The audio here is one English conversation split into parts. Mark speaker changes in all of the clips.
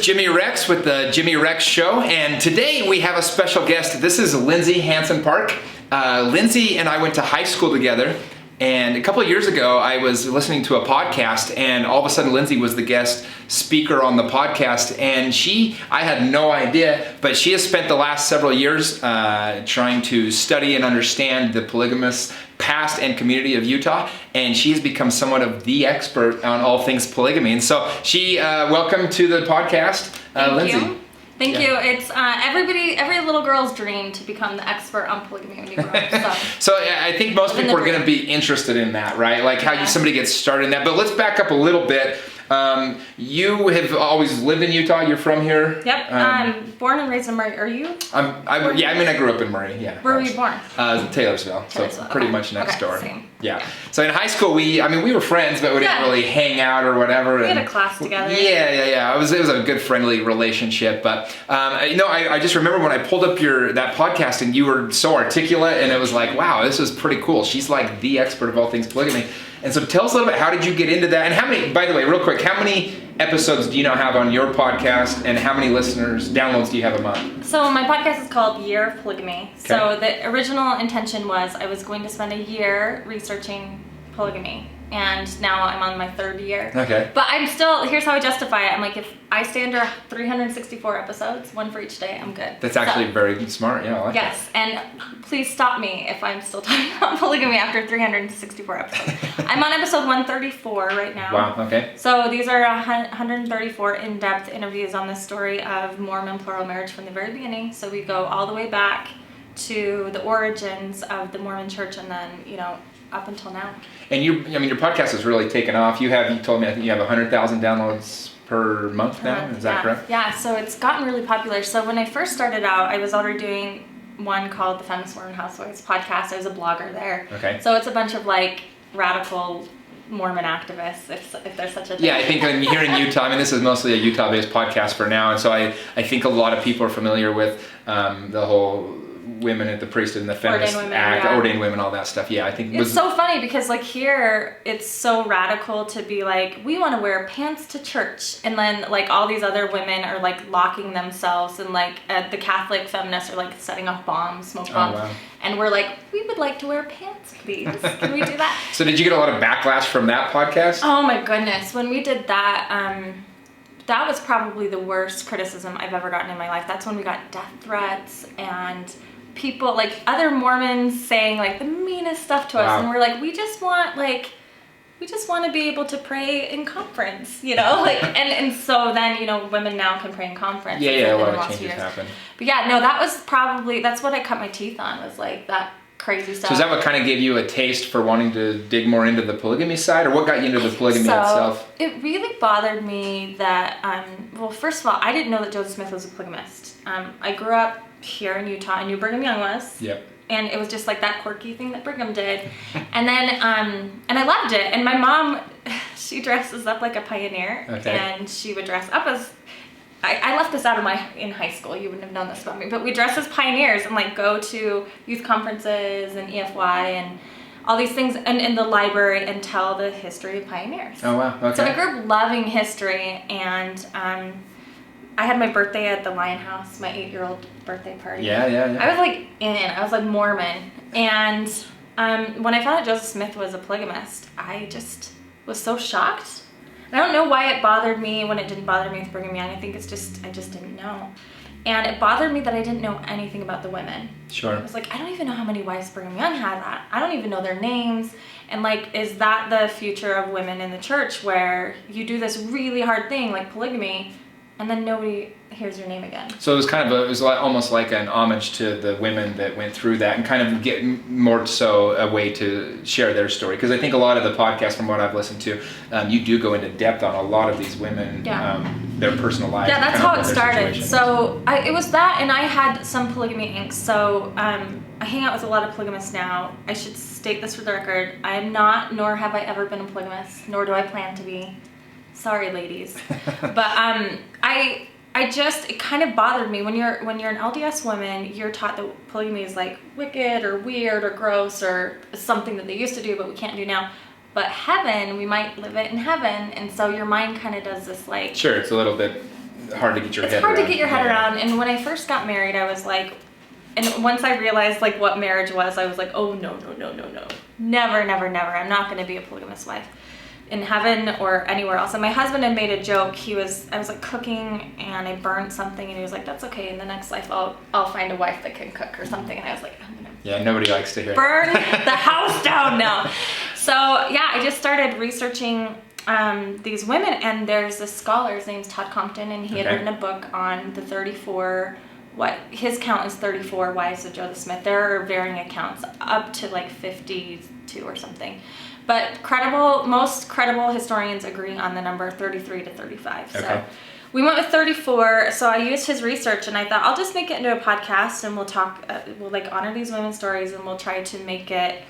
Speaker 1: Jimmy Rex with the Jimmy Rex Show, and today we have a special guest. This is Lindsay Hansen-Park. Lindsay and I went to high school together, and a couple of years ago I was listening to a podcast, and all of a sudden Lindsay was the guest speaker on the podcast, and I had no idea, but she has spent the last several years trying to study and understand the polygamists past and community of Utah, and she's become somewhat of the expert on all things polygamy. And so welcome to the podcast, Lindsay.
Speaker 2: Thank you. It's every little girl's dream to become the expert on polygamy when you grow up.
Speaker 1: So I think most people are going to be interested in that, right? Like how somebody gets started in that. But let's back up a little bit. You have always lived in Utah. You're from here.
Speaker 2: Yep. Born and raised in Murray. Are you?
Speaker 1: I grew up in Murray. Yeah.
Speaker 2: Where were you born?
Speaker 1: Taylorsville. So pretty much next door.
Speaker 2: Same.
Speaker 1: Yeah. So in high school, we were friends, but we didn't really hang out or whatever.
Speaker 2: We had a class together.
Speaker 1: Yeah. It was a good, friendly relationship. But I just remember when I pulled up that podcast, and you were so articulate, and it was like, wow, this is pretty cool. She's like the expert of all things polygamy. And so tell us a little bit, how did you get into that? And how many, by the way, real quick, how many episodes do you now have on your podcast, and how many downloads do you have a month?
Speaker 2: So my podcast is called Year of Polygamy.
Speaker 1: Okay.
Speaker 2: So the original intention was I was going to spend a year researching polygamy. And now I'm on my third year.
Speaker 1: Okay.
Speaker 2: But here's how I justify it. I'm like, if I stay under 364 episodes, one for each day, I'm good.
Speaker 1: That's actually very smart. Yeah, I like that.
Speaker 2: Yes, and please stop me if I'm still talking about polygamy after 364 episodes. I'm on episode 134 right now.
Speaker 1: Wow, okay.
Speaker 2: So these are 134 in-depth interviews on the story of Mormon plural marriage from the very beginning. So we go all the way back to the origins of the Mormon church, and then, up until now. And
Speaker 1: your podcast has really taken off. You told me, I think you have 100,000 downloads per month now. Is that correct?
Speaker 2: Yeah, so it's gotten really popular. So when I first started out, I was already doing one called the Feminist Mormon Housewives Podcast. I was a blogger there.
Speaker 1: Okay.
Speaker 2: So it's a bunch of radical Mormon activists, if there's such a thing.
Speaker 1: Yeah, I think here in Utah, this is mostly a Utah-based podcast for now, and so I think a lot of people are familiar with the whole women at the priesthood and the Feminist Act, ordained women, all that stuff. Yeah, I think
Speaker 2: it's so funny because here it's so radical to be like, we want to wear pants to church, and then all these other women are locking themselves, and the Catholic feminists are ssetting off bombs, smoke bombs.
Speaker 1: Oh, wow.
Speaker 2: And we're like, we would like to wear pants, please. Can we do that?
Speaker 1: So did you get a lot of backlash from that podcast?
Speaker 2: Oh my goodness, when we did that, that was probably the worst criticism I've ever gotten in my life. That's when we got death threats and people, other Mormons saying the meanest stuff to us. Wow. And we're like, we just want to be able to pray in conference, and so then, women now can pray in conference.
Speaker 1: Yeah, a lot of changes happen.
Speaker 2: But yeah, no, that's what I cut my teeth on, was that crazy stuff.
Speaker 1: So is that what kind of gave you a taste for wanting to dig more into the polygamy side, or what got you into the polygamy itself?
Speaker 2: It really bothered me that, first of all, I didn't know that Joseph Smith was a polygamist. I grew up here in Utah. I knew Brigham Young was.
Speaker 1: Yep.
Speaker 2: And it was just that quirky thing that Brigham did. And then, and I loved it. And my mom, she dresses up like a pioneer. Okay. And she would dress up as, I left this out in high school. You wouldn't have known this about me. But we dress as pioneers and go to youth conferences and EFY and all these things in the library and tell the history of pioneers.
Speaker 1: Oh, wow. Okay.
Speaker 2: So I grew up loving history, and I had my birthday at the Lion House, my 8-year-old birthday party.
Speaker 1: Yeah.
Speaker 2: I was Mormon. And when I found out Joseph Smith was a polygamist, I just was so shocked. And I don't know why it bothered me when it didn't bother me with Brigham Young. I think I just didn't know. And it bothered me that I didn't know anything about the women.
Speaker 1: Sure.
Speaker 2: I was like, I don't even know how many wives Brigham Young had. I don't even know their names. And is that the future of women in the church, where you do this really hard thing like polygamy, and then nobody hears your name again?
Speaker 1: So it was almost like an homage to the women that went through that, and kind of get more so a way to share their story. Because I think a lot of the podcasts, from what I've listened to, you do go into depth on a lot of these women, their personal lives.
Speaker 2: Yeah, that's how it started. So it was that, and I had some polygamy inks. So I hang out with a lot of polygamists now. I should state this for the record. I am not, nor have I ever been a polygamist, nor do I plan to be. Sorry, ladies. But it kind of bothered me when you're an LDS woman, you're taught that polygamy is wicked or weird or gross or something that they used to do but we can't do now. But heaven, we might live it in heaven, and so your mind kind of does this
Speaker 1: Sure, it's a little bit hard to get your head around.
Speaker 2: It's hard to get your head around. And when I first got married, I was like, and once I realized like what marriage was, I was like, oh no. Never. I'm not going to be a polygamous wife in heaven or anywhere else. And my husband had made a joke. I was like cooking and I burned something and he was like, that's okay. In the next life, I'll find a wife that can cook or something. And I was like, I'm going to
Speaker 1: nobody likes to hear
Speaker 2: burn the house down now. So yeah, I just started researching these women, and there's this scholar, his name's Todd Compton, and he had written a book on the 34, his count is 34 wives of Joseph Smith. There are varying accounts, up to like 52 or something. But most credible historians agree on the number 33 to 35.
Speaker 1: Okay.
Speaker 2: So we went with 34. So I used his research, and I thought I'll just make it into a podcast, and we'll talk, we'll like honor these women's stories, and we'll try to make it,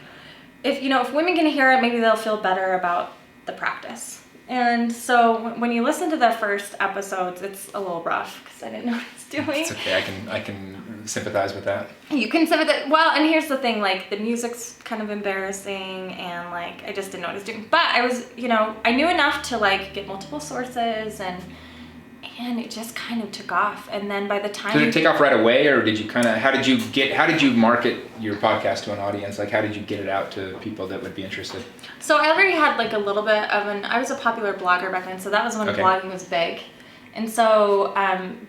Speaker 2: if women can hear it, maybe they'll feel better about the practice. And so when you listen to the first episodes, it's a little rough because I didn't know what I was doing.
Speaker 1: It's okay. I can sympathize with that.
Speaker 2: You can sympathize. Well, and here's the thing, like the music's kind of embarrassing, and like I just didn't know what I was doing. But I was, I knew enough to like get multiple sources, and it just kind of took off. And then by the time...
Speaker 1: Did it take off right away, or did you how did you market your podcast to an audience? Like, how did you get it out to people that would be interested?
Speaker 2: So I already had like a little bit of I was a popular blogger back then, so that was when blogging was big. And so,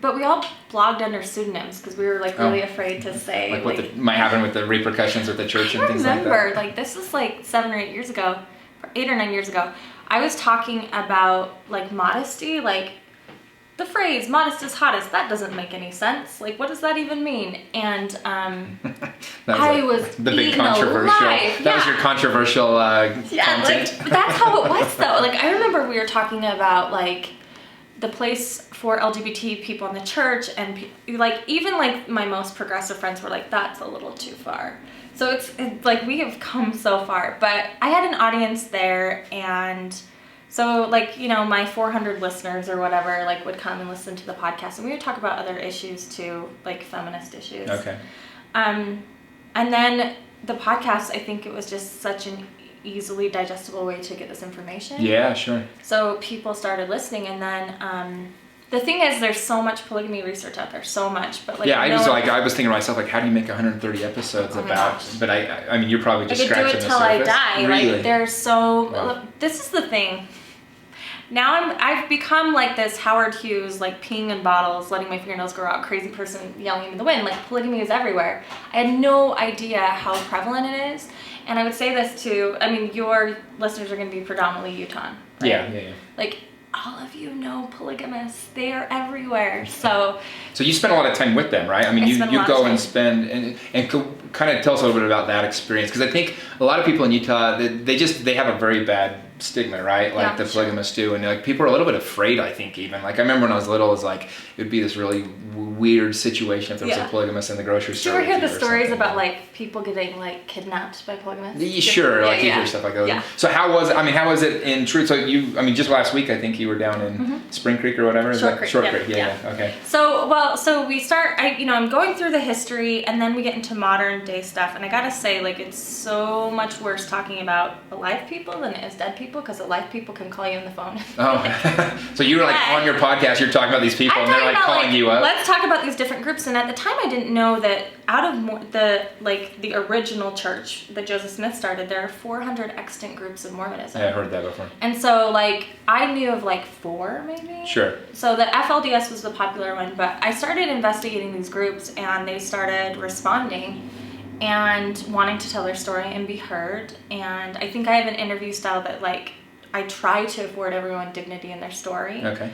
Speaker 2: but we all blogged under pseudonyms because we were like really afraid to say...
Speaker 1: Like what might happen with the repercussions with the church and things like that.
Speaker 2: I remember, like this was like 8 or 9 years ago. I was talking about like modesty, like the phrase "modest is hottest." That doesn't make any sense. Like, what does that even mean? And I was
Speaker 1: the big controversial. That was your controversial content.
Speaker 2: Like that's how it was though. Like I remember we were talking about like the place for LGBT people in the church, and like even like my most progressive friends were like, "That's a little too far." So it's like we have come so far. But I had an audience there, and so like, my 400 listeners or whatever, like would come and listen to the podcast, and we would talk about other issues too, like feminist issues.
Speaker 1: Okay.
Speaker 2: And then the podcast, I think it was just such an easily digestible way to get this information.
Speaker 1: Yeah, sure.
Speaker 2: So people started listening, and then the thing is, there's so much polygamy research out there, so much. But like,
Speaker 1: I was thinking to myself, like, how do you make 130 episodes about? But I mean, you're probably just scratching the surface.
Speaker 2: I could do it till I die.
Speaker 1: Really?
Speaker 2: Like, there's so. Wow. This is the thing. Now I've become like this Howard Hughes, like peeing in bottles, letting my fingernails grow out, crazy person yelling in the wind. Like polygamy is everywhere. I had no idea how prevalent it is. And I would say this too, I mean, your listeners are going to be predominantly Utah. Right?
Speaker 1: Yeah.
Speaker 2: Like all of you know polygamists. They are everywhere. So
Speaker 1: you spend a lot of time with them, right? I mean, you go and spend and kind of tell us a little bit about that experience, because I think a lot of people in Utah, they have a very bad stigma, right? Like the polygamists do, and like people are a little bit afraid. I think even like I remember when I was little, it was like it would be this really weird situation if there was a polygamist in the grocery store.
Speaker 2: Do you ever hear the stories about like people getting like kidnapped by polygamists?
Speaker 1: Sure, you hear stuff like that. Yeah. So how was it in truth? So just last week I think you were down in Spring Creek or whatever.
Speaker 2: Short Creek.
Speaker 1: Yeah. Okay.
Speaker 2: So we start. I'm going through the history, and then we get into modern day stuff, and I gotta say, like, it's so much worse talking about alive people than it is dead people, because alive people can call you on the phone.
Speaker 1: Oh, so you were like on your podcast, you're talking about these people, and they're like calling you up.
Speaker 2: Let's talk about these different groups. And at the time, I didn't know that out of the original church that Joseph Smith started, there are 400 extant groups of Mormonism.
Speaker 1: Yeah, I heard that before.
Speaker 2: And so, like, I knew of like 4 maybe.
Speaker 1: Sure.
Speaker 2: So the FLDS was the popular one, but I started investigating these groups, and they started responding and wanting to tell their story and be heard. And I think I have an interview style that like I try to afford everyone dignity in their story. Okay.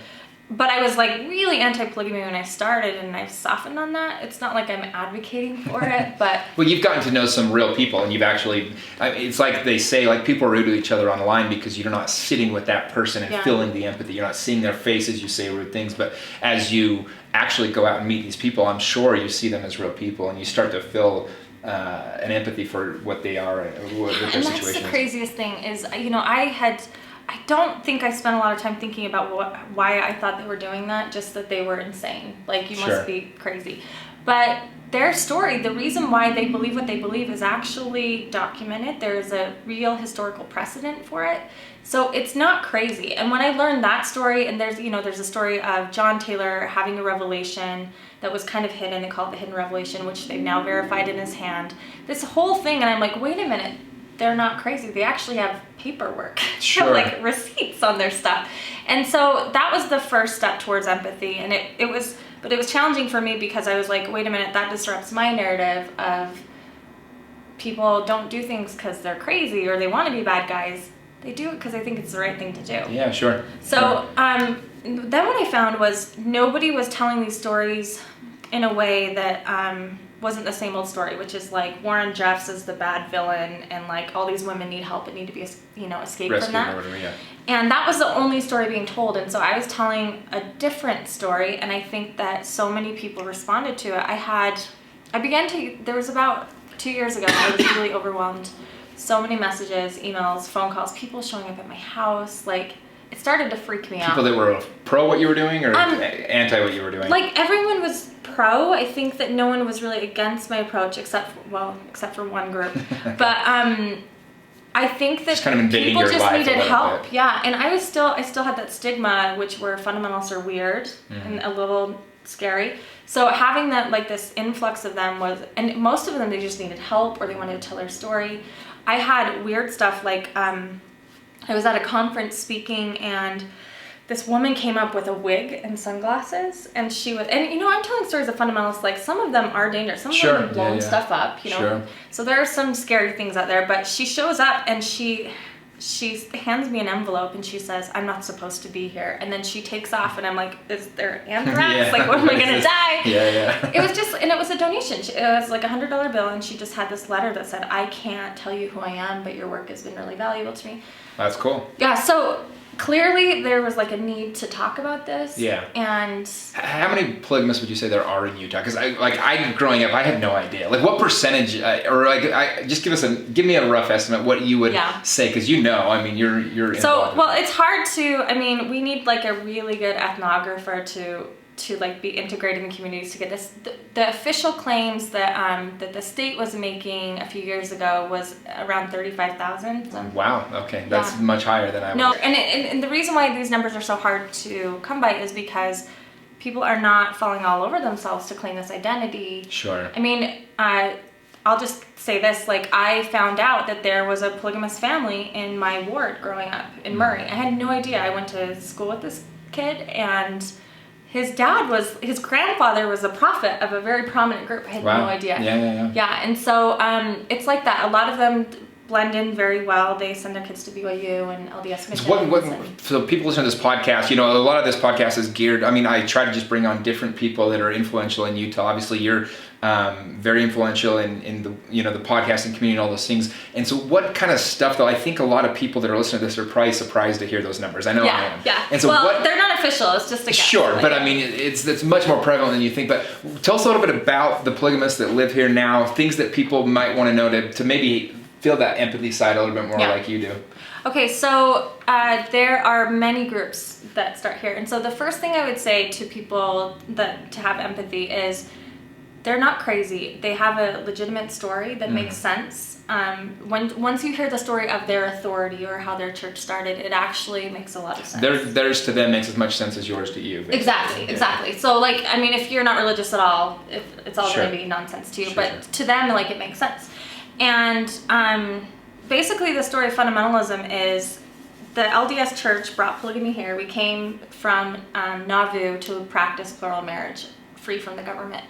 Speaker 2: But I was like really anti-polygamy when I started, and I've softened on that. It's not like I'm advocating for it, but...
Speaker 1: Well, you've gotten to know some real people, and you've actually... it's like they say, like, people are rude to each other online because you're not sitting with that person and feeling the empathy. You're not seeing their faces, you say rude things, but as you actually go out and meet these people, I'm sure you see them as real people, and you start to feel... an empathy for what they are, what their situation is.
Speaker 2: And that's the craziest thing is, I had I don't think I spent a lot of time thinking about why I thought they were doing that, just that they were insane. Like, you must be crazy. But their story, the reason why they believe what they believe is actually documented. There's a real historical precedent for it. So it's not crazy. And when I learned that story, and there's a story of John Taylor having a revelation that was kind of hidden. They call it the hidden revelation, which they've now verified in his hand. This whole thing, and I'm like, wait a minute. They're not crazy. They actually have paperwork.
Speaker 1: Sure.
Speaker 2: Like receipts on their stuff. And so that was the first step towards empathy. And it was challenging for me because I was like, wait a minute, that disrupts my narrative of people don't do things because they're crazy or they want to be bad guys. They do it because they think it's the right thing to do.
Speaker 1: Yeah, sure.
Speaker 2: So then what I found was nobody was telling these stories in a way that wasn't the same old story, which is like Warren Jeffs is the bad villain and like all these women need help and need to be escape from that.
Speaker 1: Or whatever, yeah.
Speaker 2: And that was the only story being told. And so I was telling a different story, and I think that so many people responded to it. There was about 2 years ago, I was really overwhelmed. So many messages, emails, phone calls, people showing up at my house. Like, it started to freak me out.
Speaker 1: People that were pro what you were doing or anti what you were doing?
Speaker 2: Like, everyone was pro. I think that no one was really against my approach except for one group. But I think that
Speaker 1: kind of
Speaker 2: people
Speaker 1: your
Speaker 2: just
Speaker 1: life
Speaker 2: needed help.
Speaker 1: bit.
Speaker 2: Yeah, and I still had that stigma, which were fundamentalists are weird and a little scary. So having that, like, this influx of them and most of them, they just needed help or they wanted to tell their story. I had weird stuff like I was at a conference speaking, and this woman came up with a wig and sunglasses, and I'm telling stories of fundamentalists, like, some of them are dangerous, some of them have blown stuff up,
Speaker 1: Sure.
Speaker 2: So there are some scary things out there, but she shows up and she hands me an envelope and she says, I'm not supposed to be here. And then she takes off and I'm like, is there anthrax? Like, when am I going to die?
Speaker 1: Yeah.
Speaker 2: And it was a donation. It was like $100 bill, and she just had this letter that said, I can't tell you who I am, but your work has been really valuable to me.
Speaker 1: That's cool.
Speaker 2: Yeah, so clearly there was like a need to talk about this.
Speaker 1: Yeah.
Speaker 2: And
Speaker 1: how many polygamists would you say there are in Utah? Because I growing up, I had no idea. Like, what percentage, give me a rough estimate what you would say, because you're involved.
Speaker 2: So, well, it's hard to. We need like a really good ethnographer to like be integrated in communities to get this. The official claims that the state was making a few years ago was around 35,000. So.
Speaker 1: Wow. Okay, that's much higher than I would.
Speaker 2: No, and the reason why these numbers are so hard to come by is because people are not falling all over themselves to claim this identity.
Speaker 1: Sure.
Speaker 2: I'll just say this, like, I found out that there was a polygamous family in my ward growing up in Murray. I had no idea. I went to school with this kid, and his grandfather was a prophet of a very prominent group. I had no idea. Yeah, and so it's like that. A lot of them blend in very well. They send their kids to BYU and LDS missions.
Speaker 1: So people listen to this podcast, a lot of this podcast is geared, I try to just bring on different people that are influential in Utah. Obviously, you're very influential in the the podcasting community and all those things. And so what kind of stuff, though? I think a lot of people that are listening to this are probably surprised to hear those numbers. I know I am.
Speaker 2: Yeah.
Speaker 1: And so
Speaker 2: they're not official. It's just a guess.
Speaker 1: Sure, but it's much more prevalent than you think. But tell us a little bit about the polygamists that live here now, things that people might want to know to maybe feel that empathy side a little bit more like you do.
Speaker 2: Okay, so there are many groups that start here. And so the first thing I would say to people to have empathy is they're not crazy. They have a legitimate story that makes sense. Once you hear the story of their authority or how their church started, it actually makes a lot of sense.
Speaker 1: Theirs to them makes as much sense as yours to you. Basically.
Speaker 2: Exactly. So, if you're not religious at all, it's all going to be nonsense to you. But to them, it makes sense. And basically the story of fundamentalism is the LDS church brought polygamy here. We came from Nauvoo to practice plural marriage, free from the government.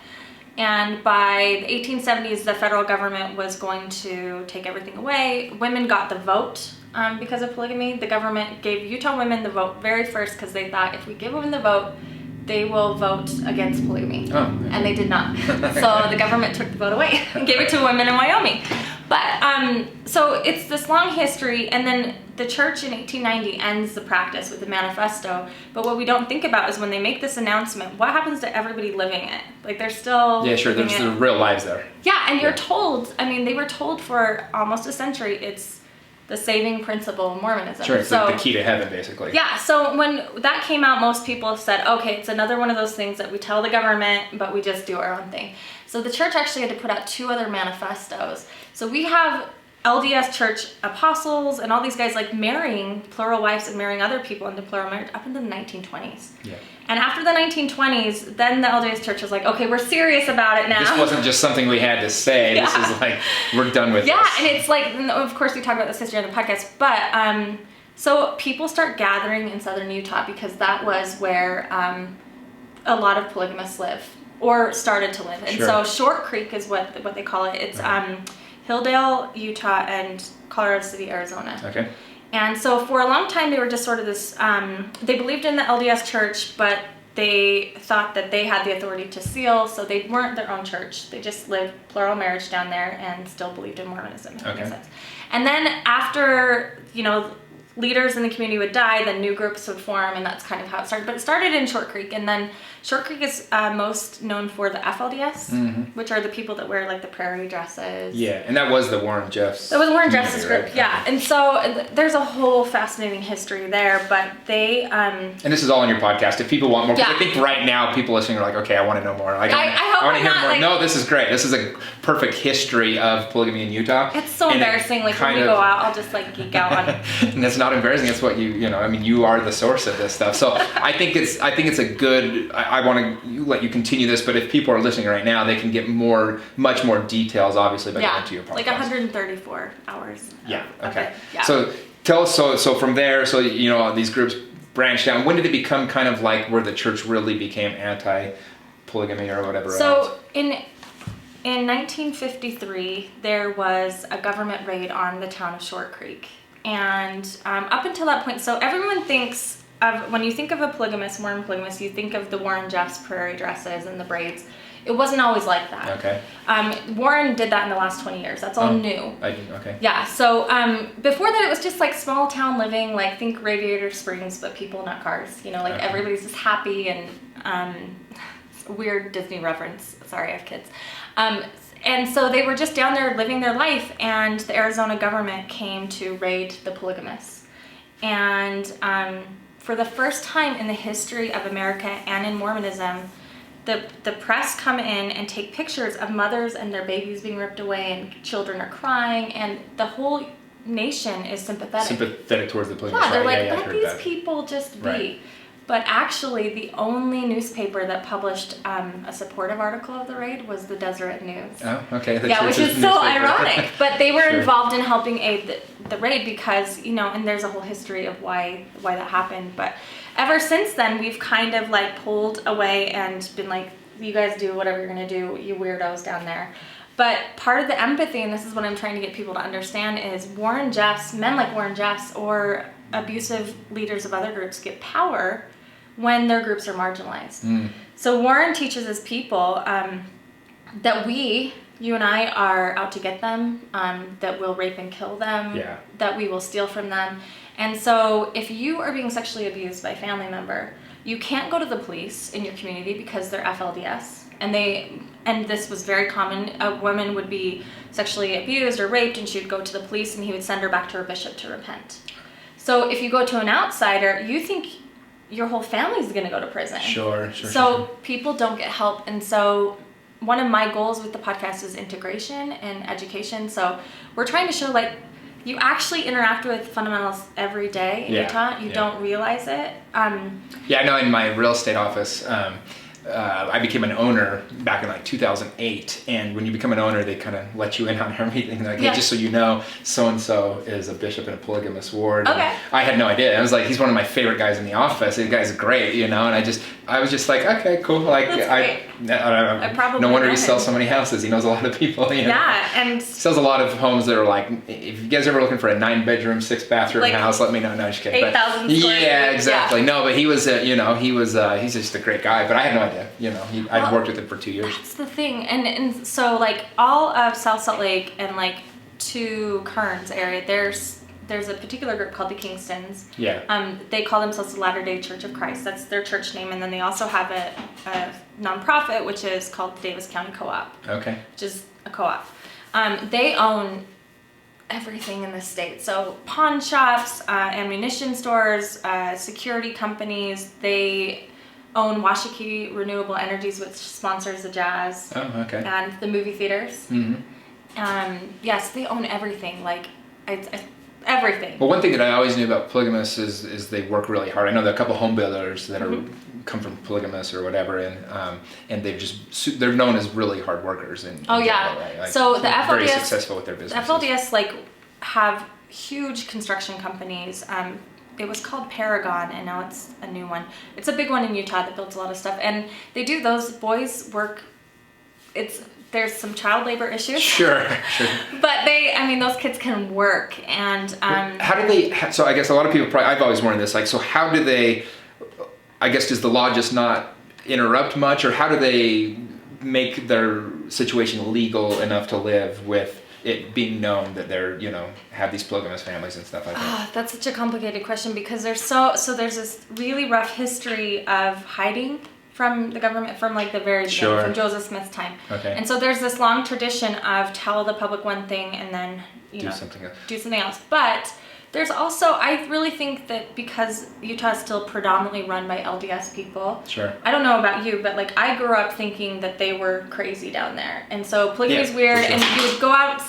Speaker 2: And by the 1870s, the federal government was going to take everything away. Women got the vote because of polygamy. The government gave Utah women the vote very first because they thought if we give women the vote, they will vote against polygamy. Oh. And they did not. So the government took the vote away and gave it to women in Wyoming. But so it's this long history, and then the church in 1890 ends the practice with the manifesto. But what we don't think about is when they make this announcement, what happens to everybody living it? They're still
Speaker 1: there's the real lives there.
Speaker 2: Yeah, and you're told, they were told for almost a century, it's the saving principle of Mormonism.
Speaker 1: Sure, it's like the key to heaven, basically.
Speaker 2: Yeah, so when that came out, most people said, okay, it's another one of those things that we tell the government, but we just do our own thing. So the church actually had to put out 2 other manifestos. So we have LDS church apostles and all these guys like marrying plural wives and marrying other people into plural marriage up into the 1920s.
Speaker 1: Yeah. And
Speaker 2: after the 1920s, then the LDS church was like, okay, we're serious about it now.
Speaker 1: This wasn't just something we had to say. Yeah. This is like, we're done with this.
Speaker 2: Yeah, and it's like, of course we talk about this history on the podcast, but so people start gathering in southern Utah because that was where a lot of polygamists live or started to live. And so Short Creek is what they call it. It's Hilldale, Utah, and Colorado City, Arizona.
Speaker 1: Okay.
Speaker 2: And so for a long time, they were just sort of this, they believed in the LDS church, but they thought that they had the authority to seal, so they weren't their own church. They just lived plural marriage down there and still believed in Mormonism, if that makes sense. And then after, leaders in the community would die, then new groups would form, and that's kind of how it started. But it started in Short Creek, and then Short Creek is most known for the FLDS, which are the people that wear like the prairie dresses.
Speaker 1: Yeah, and that was the Warren Jeffs.
Speaker 2: That was Warren Jeffs' group, right? Yeah. And so there's a whole fascinating history there, but they... And
Speaker 1: this is all in your podcast. If people want more, because I think right now people listening are like, okay, I want to know more. I want to hear more.
Speaker 2: Like,
Speaker 1: no, this is great. This is a perfect history of polygamy in Utah.
Speaker 2: It's so embarrassing. Like when we go out, I'll just like geek out on it.
Speaker 1: And it's not embarrassing. It's what you are the source of this stuff. So I think it's a good. I want to let you continue this, but if people are listening right now, they can get much more details, obviously, by going to your podcast.
Speaker 2: Like 134 hours.
Speaker 1: Yeah. Okay.
Speaker 2: Yeah.
Speaker 1: So tell us. So from there, these groups branched down. When did it become kind of like where the church really became anti-polygamy or whatever?
Speaker 2: So in 1953, there was a government raid on the town of Short Creek. And up until that point, so everyone thinks of, when you think of a polygamist, Mormon polygamist, you think of the Warren Jeffs prairie dresses and the braids. It wasn't always like that.
Speaker 1: Okay.
Speaker 2: Warren did that in the last 20 years. That's all new.
Speaker 1: Okay.
Speaker 2: Yeah, so before that it was just like small town living, like think Radiator Springs, but people, not cars. Everybody's just happy and weird Disney reference. Sorry, I have kids. And so they were just down there living their life, and the Arizona government came to raid the polygamists. And for the first time in the history of America and in Mormonism, the press come in and take pictures of mothers and their babies being ripped away, and children are crying, and the whole nation is sympathetic.
Speaker 1: Sympathetic towards the polygamists.
Speaker 2: Yeah, they're like, let these people just be. Right. But actually, the only newspaper that published a supportive article of the raid was the Deseret News. Oh, okay. Which is so ironic. But they were involved in helping aid the raid because, and there's a whole history of why that happened. But ever since then, we've kind of like pulled away and been like, you guys do whatever you're going to do, you weirdos down there. But part of the empathy, and this is what I'm trying to get people to understand, is men like Warren Jeffs or abusive leaders of other groups get power when their groups are marginalized. So Warren teaches his people that you and I are out to get them, that we'll rape and kill them, that we will steal from them. And so if you are being sexually abused by a family member, you can't go to the police in your community because they're FLDS. And this was very common. A woman would be sexually abused or raped, and she'd go to the police, and he would send her back to her bishop to repent. So if you go to an outsider, you think your whole family's going to go to prison. Sure. So people don't get help. And so one of my goals with the podcast is integration and education. So we're trying to show you actually interact with fundamentals every day in Utah. You don't realize it.
Speaker 1: I know in my real estate office, I became an owner back in 2008, and when you become an owner, they kind of let you in on everything. Hey, just so you know, so-and-so is a bishop in a polygamous ward. Okay. I had no idea. I was like, he's one of my favorite guys in the office. The guy's great, and I was just like, okay, cool.
Speaker 2: I probably
Speaker 1: no wonder he sells so many houses. He knows a lot of people.
Speaker 2: Yeah, and
Speaker 1: sells a lot of homes that are if you guys are ever looking for a 9-bedroom, 6-bathroom house, let me know. No, just kidding.
Speaker 2: 8,000 square feet.
Speaker 1: Yeah, exactly. Yeah. No, but he was, he's just a great guy. But I had no idea. I'd worked with him for 2 years.
Speaker 2: That's the thing. And so all of South Salt Lake and to Kearns area, there's a particular group called the Kingstons. Yeah. They call themselves the Latter-day Church of Christ. That's their church name. And then they also have a nonprofit, which is called the Davis County Co-op. Okay. Which is a co-op. They own everything in the state. So pawn shops, ammunition stores, security companies. They own Washakie Renewable Energies, which sponsors the Jazz.
Speaker 1: Oh, okay.
Speaker 2: And the movie theaters.
Speaker 1: Mm-hmm.
Speaker 2: Yes, they own everything. Like, everything.
Speaker 1: Well, one thing that I always knew about polygamists is they work really hard. I know there are a couple home builders that come from polygamists or whatever, and they're known as really hard workers.
Speaker 2: Oh yeah.
Speaker 1: General, right? Like,
Speaker 2: so the FLDS,
Speaker 1: very successful with their business.
Speaker 2: The FLDS have huge construction companies. It was called Paragon, and now it's a new one. It's a big one in Utah that builds a lot of stuff, and they do those boys work. There's some child labor issues. Sure. But those kids can work, and
Speaker 1: how do they? So I guess a lot of people I've always wondered this. Like, so how do they? I guess does the law just not interrupt much, or how do they make their situation legal enough to live with it being known that they're, have these polygamous families and stuff like that?
Speaker 2: That's such a complicated question, because there's this really rough history of hiding from the government from like the very beginning, from Joseph Smith's time.
Speaker 1: Okay.
Speaker 2: And so there's this long tradition of tell the public one thing and then do something else. But there's also, I really think that because Utah is still predominantly run by LDS people.
Speaker 1: Sure.
Speaker 2: I don't know about you, but like I grew up thinking that they were crazy down there, and so polygamy is weird. Sure. And you would go out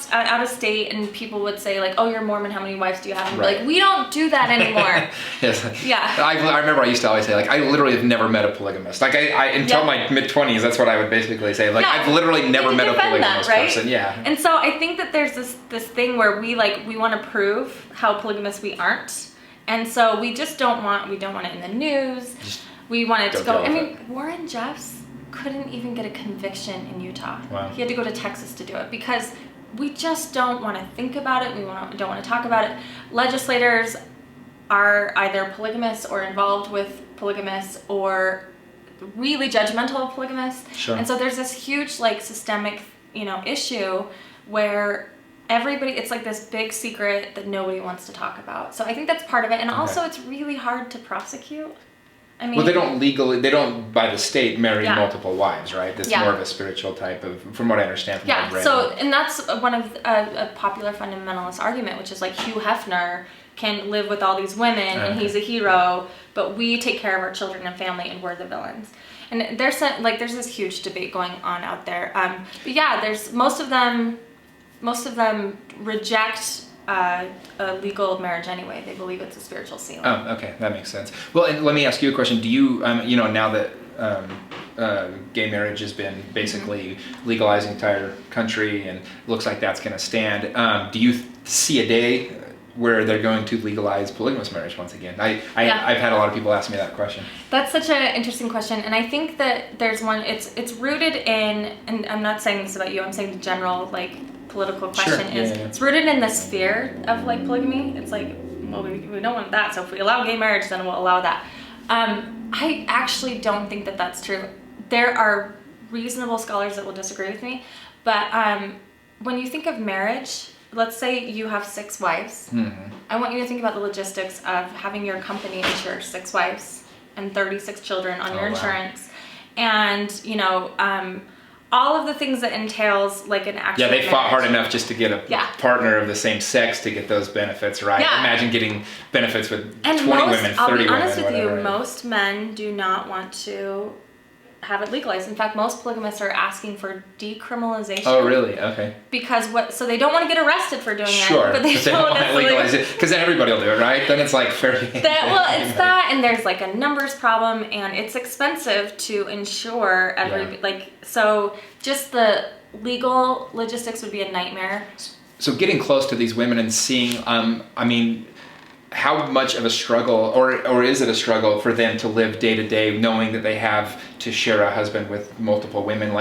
Speaker 2: of state, and people would say like, "Oh, you're Mormon. How many wives do you have?" And be like, "We don't do that anymore."
Speaker 1: Yes.
Speaker 2: Yeah.
Speaker 1: I remember I used to always say like, I literally have never met a polygamist. Like I until my mid-20s, that's what I would basically say. Like I've literally never met a polygamist person. Yeah.
Speaker 2: And so I think that there's this thing where we want to prove how polygamous we aren't, and so we just don't want it in the news. We want it to go. Warren Jeffs couldn't even get a conviction in Utah.
Speaker 1: Wow.
Speaker 2: He had to go to Texas to do it because we just don't want to think about it. We don't want to talk about it. Legislators are either polygamists or involved with polygamists or really judgmental of polygamists.
Speaker 1: Sure.
Speaker 2: And so there's this huge like systemic issue where everybody, it's like this big secret that nobody wants to talk about. So I think that's part of it. And also it's really hard to prosecute.
Speaker 1: Well, they don't by the state marry multiple wives, right? That's more of a spiritual type of, from what I understand from what I've read.
Speaker 2: So, and that's one of a popular fundamentalist argument, which is like Hugh Hefner can live with all these women and he's a hero, but we take care of our children and family and we're the villains. And there's this huge debate going on out there. But yeah, there's most of them reject a legal marriage anyway. They believe it's a spiritual sealing.
Speaker 1: Oh, okay, that makes sense. Well, and let me ask you a question. Do you, now that gay marriage has been basically legalized in the entire country and looks like that's going to stand, do you see a day where they're going to legalize polygamous marriage once again? I've had a lot of people ask me that question.
Speaker 2: That's such an interesting question, and I think that there's one. It's rooted in, and I'm not saying this about you. I'm saying the general political question it's rooted in this fear of polygamy. It's like, well, we don't want that, so if we allow gay marriage, then we'll allow that. I actually don't think that that's true. There are reasonable scholars that will disagree with me, but when you think of marriage, let's say you have 6 wives. Mm-hmm. I want you to think about the logistics of having your company insure 6 wives and 36 children on your insurance. And, all of the things that entails an actual
Speaker 1: they
Speaker 2: marriage.
Speaker 1: fought hard enough just to get a partner of the same sex to get those benefits, right?
Speaker 2: Yeah.
Speaker 1: Imagine getting benefits with
Speaker 2: and
Speaker 1: 20 women, 30 women,
Speaker 2: I'll be honest with
Speaker 1: whatever.
Speaker 2: you, most men do not want to have it legalized. In fact, most polygamists are asking for decriminalization.
Speaker 1: Oh, really? Okay.
Speaker 2: Because so they don't want to get arrested for doing it.
Speaker 1: But they don't want to legalize it because then everybody will do it, right? Then it's fairly.
Speaker 2: It's that, and there's a numbers problem, and it's expensive to insure so just the legal logistics would be a nightmare.
Speaker 1: So getting close to these women and seeing, how much of a struggle, or is it a struggle for them to live day to day knowing that they have to share a husband with multiple women?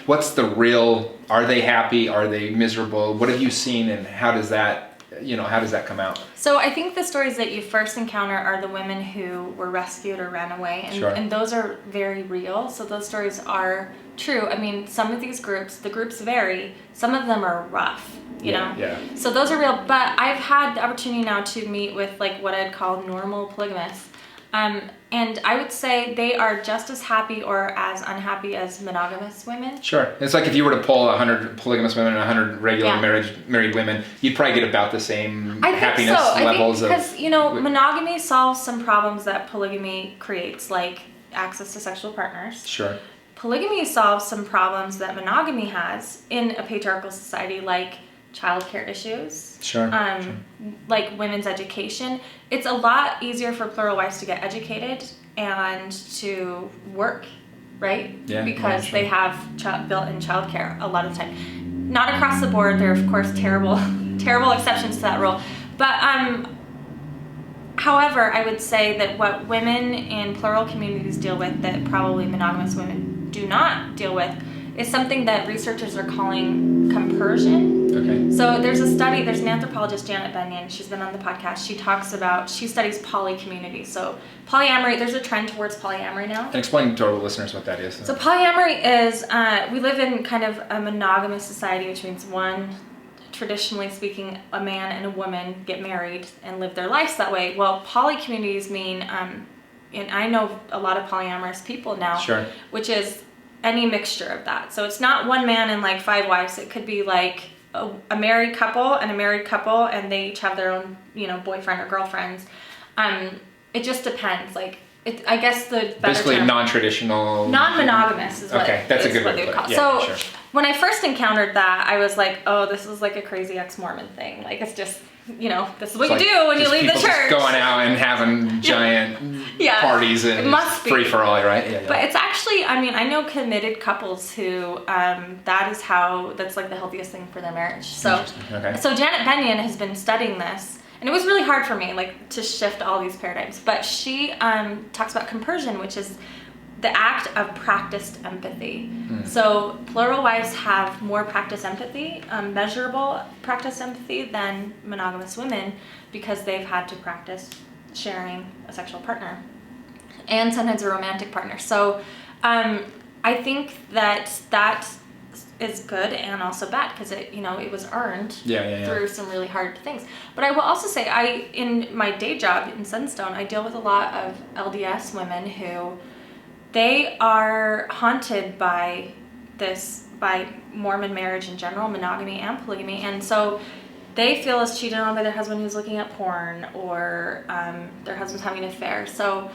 Speaker 1: What's the real, are they happy? Are they miserable? What have you seen, and how does that come out?
Speaker 2: So I think the stories that you first encounter are the women who were rescued or ran away, and those are very real. So those stories are true. Some of these groups, the groups vary. Some of them are rough, you know?
Speaker 1: Yeah.
Speaker 2: So those are real, but I've had the opportunity now to meet with what I'd call normal polygamists. And I would say they are just as happy or as unhappy as monogamous women.
Speaker 1: Sure. It's like if you were to poll 100 polygamous women and 100 regular married women, you'd probably get about the same happiness levels.
Speaker 2: Because, monogamy solves some problems that polygamy creates, like access to sexual partners.
Speaker 1: Sure.
Speaker 2: Polygamy solves some problems that monogamy has in a patriarchal society, like childcare issues.
Speaker 1: Sure.
Speaker 2: Like women's education. It's a lot easier for plural wives to get educated and to work, right?
Speaker 1: Yeah.
Speaker 2: Because they have built-in childcare a lot of the time. Not across the board. There are, of course, terrible exceptions to that rule. But however, I would say that what women in plural communities deal with that probably monogamous women do not deal with is something that researchers are calling compersion.
Speaker 1: Okay.
Speaker 2: So there's an anthropologist, Janet Bennion, she's been on the podcast. She studies poly communities. So polyamory, there's a trend towards polyamory now.
Speaker 1: And explain to our listeners what that is.
Speaker 2: So polyamory is, we live in kind of a monogamous society, which means traditionally speaking, a man and a woman get married and live their lives that way. Well, poly communities mean, and I know a lot of polyamorous people now,
Speaker 1: sure,
Speaker 2: which is any mixture of that. So it's not one man and like 5 wives. It could be like a married couple and they each have their own, boyfriend or girlfriends. It just depends. Like, I guess the better
Speaker 1: basically
Speaker 2: term,
Speaker 1: non-traditional,
Speaker 2: non-monogamous is what,
Speaker 1: that's a good
Speaker 2: what
Speaker 1: way
Speaker 2: they would call.
Speaker 1: Yeah,
Speaker 2: so
Speaker 1: sure.
Speaker 2: When I first encountered that, I was like, oh, this is like a crazy ex-Mormon thing. Like, it's just, this is what you do when you leave the church.
Speaker 1: Just going out and having giant parties and
Speaker 2: it must be
Speaker 1: free for all, right? Yeah.
Speaker 2: But it's actually, I know committed couples who, that's like the healthiest thing for their marriage. So Janet Bennion has been studying this, and it was really hard for me, like, to shift all these paradigms. But she talks about compersion, which is the act of practiced empathy. So plural wives have more practiced empathy, measurable practiced empathy than monogamous women, because they've had to practice sharing a sexual partner and sometimes a romantic partner. So I think that is good and also bad, because it was earned through some really hard things. But I will also say, in my day job in Sunstone, I deal with a lot of LDS women who they are haunted by Mormon marriage in general, monogamy and polygamy, and so they feel as cheated on by their husband who's looking at porn, or their husband's having an affair. So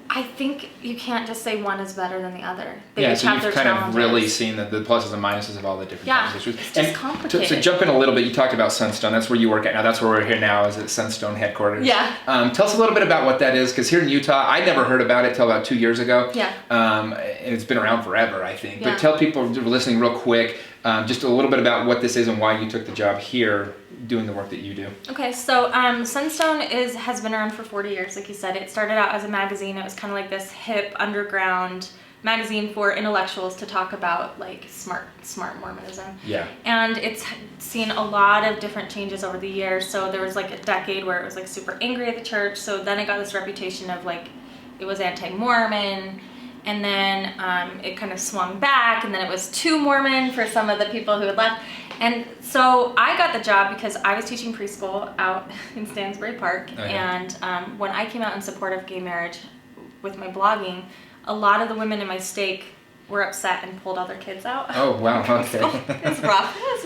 Speaker 2: I think you can't just say one is better than the other. They each
Speaker 1: so
Speaker 2: have
Speaker 1: you've
Speaker 2: their
Speaker 1: kind
Speaker 2: challenges.
Speaker 1: of really seen the pluses and minuses of all the different types of issues.
Speaker 2: It's just complicated.
Speaker 1: So jump in a little bit, you talked about Sunstone. That's where you work at now. That's where we're here now, is at Sunstone Headquarters.
Speaker 2: Yeah.
Speaker 1: Tell us a little bit about what that is, because here in Utah, I never heard about it till about 2 years ago.
Speaker 2: Yeah.
Speaker 1: And it's been around forever, I think.
Speaker 2: Yeah.
Speaker 1: But tell people who are listening real quick, just a little bit about what this is and why you took the job here doing the work that you do.
Speaker 2: Okay, so Sunstone has been around for 40 years, like you said. It started out as a magazine. It was kind of like this hip underground magazine for intellectuals to talk about like smart Mormonism.
Speaker 1: Yeah.
Speaker 2: And it's seen a lot of different changes over the years. So there was like a decade where it was like super angry at the church. So then it got this reputation of like it was anti-Mormon. And then it kind of swung back, and then it was too Mormon for some of the people who had left. And so I got the job because I was teaching preschool out in Stansbury Park.
Speaker 1: Oh, yeah.
Speaker 2: And when I came out in support of gay marriage with my blogging, a lot of the women in my stake were upset and pulled all their kids out.
Speaker 1: Oh, wow, okay.
Speaker 2: So it was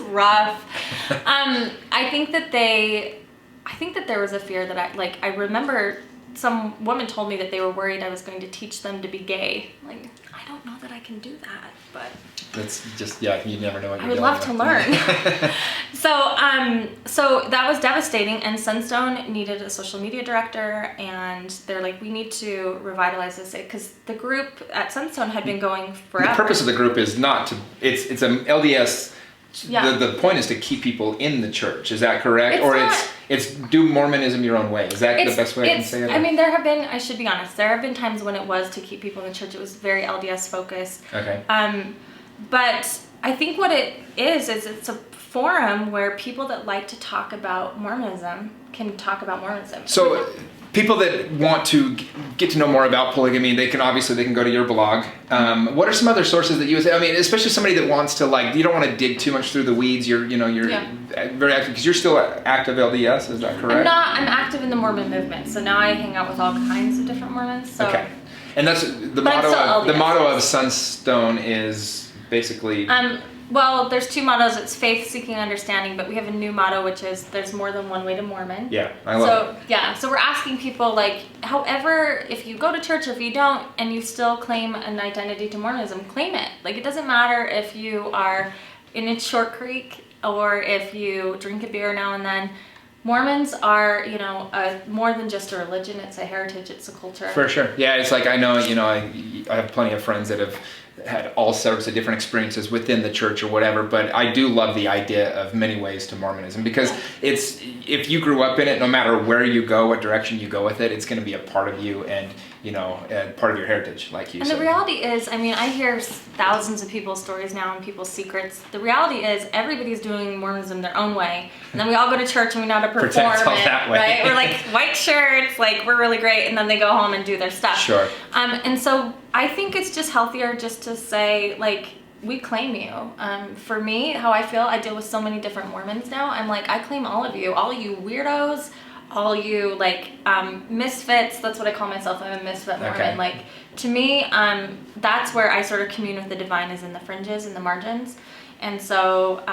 Speaker 2: rough. I think that there was a fear that I remember some woman told me that they were worried I was going to teach them to be gay. Like, I don't know that I can do that, but
Speaker 1: that's just, you never know what you're doing.
Speaker 2: I would love to learn. So that was devastating, and Sunstone needed a social media director, and they're like, we need to revitalize this, because the group at Sunstone had been going forever.
Speaker 1: The purpose of the group is not to, it's an LDS.
Speaker 2: Yeah.
Speaker 1: The point is to keep people in the church. Is that correct?
Speaker 2: It's
Speaker 1: do Mormonism your own way. Is that the best way I can say it?
Speaker 2: I mean, I should be honest, there have been times when it was to keep people in the church. It was very LDS focused.
Speaker 1: Okay.
Speaker 2: But I think what it is it's a forum where people that like to talk about Mormonism can talk about Mormonism.
Speaker 1: So people that want to get to know more about polygamy, they can go to your blog. What are some other sources that you would say? I mean, especially somebody that wants to, like, you don't want to dig too much through the weeds. You're very active, because you're still active LDS, is that correct?
Speaker 2: I'm active in the Mormon movement, so now I hang out with all kinds of different Mormons. So.
Speaker 1: Okay. And that's the motto of Sunstone is basically...
Speaker 2: Well, there's two mottos. It's faith, seeking, understanding, but we have a new motto, which is there's more than one way to Mormon.
Speaker 1: Yeah, I love it.
Speaker 2: Yeah, so we're asking people, like, however, if you go to church or if you don't, and you still claim an identity to Mormonism, claim it. Like, it doesn't matter if you are in Short Creek or if you drink a beer now and then. Mormons are, more than just a religion. It's a heritage. It's a culture.
Speaker 1: For sure. Yeah, it's like, I know, I have plenty of friends that have had all sorts of different experiences within the church or whatever, but I do love the idea of many ways to Mormonism, because if you grew up in it, no matter where you go, what direction you go with it, it's going to be a part of you and, part of your heritage, like you said.
Speaker 2: And the reality is, I mean, I hear thousands of people's stories now and people's secrets. The reality is everybody's doing Mormonism their own way, and then we all go to church and we know how to perform it,
Speaker 1: that way.
Speaker 2: Right? We're like white shirts, like we're really great, and then they go home and do their stuff.
Speaker 1: Sure.
Speaker 2: And so I think it's just healthier just to say, like, we claim you. For me, how I feel, I deal with so many different Mormons now. I'm like, I claim all of you weirdos, all you misfits. That's what I call myself. I'm a misfit Mormon.
Speaker 1: Okay.
Speaker 2: Like, to me, that's where I sort of commune with the divine, is in the fringes and the margins. And so,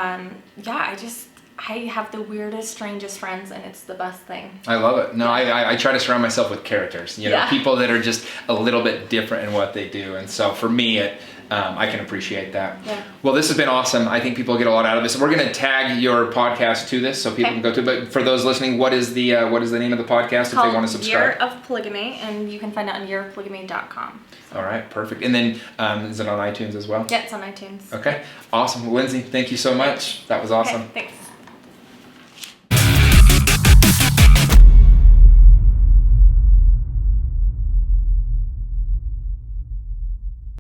Speaker 2: I have the weirdest, strangest friends, and it's the best thing.
Speaker 1: I love it. No, I try to surround myself with characters, people that are just a little bit different in what they do. And so for me, I can appreciate that. Yeah. Well, this has been awesome. I think people get a lot out of this. We're going to tag your podcast to this so people can go to it. But for those listening, what is the name of the podcast if they want to subscribe?
Speaker 2: Year of Polygamy, and you can find it on yearofpolygamy.com.
Speaker 1: All right, perfect. And then is it on iTunes as well?
Speaker 2: Yeah, it's on iTunes.
Speaker 1: Okay, awesome. Well, Lindsay, thank you so much. That was awesome.
Speaker 2: Okay, thanks.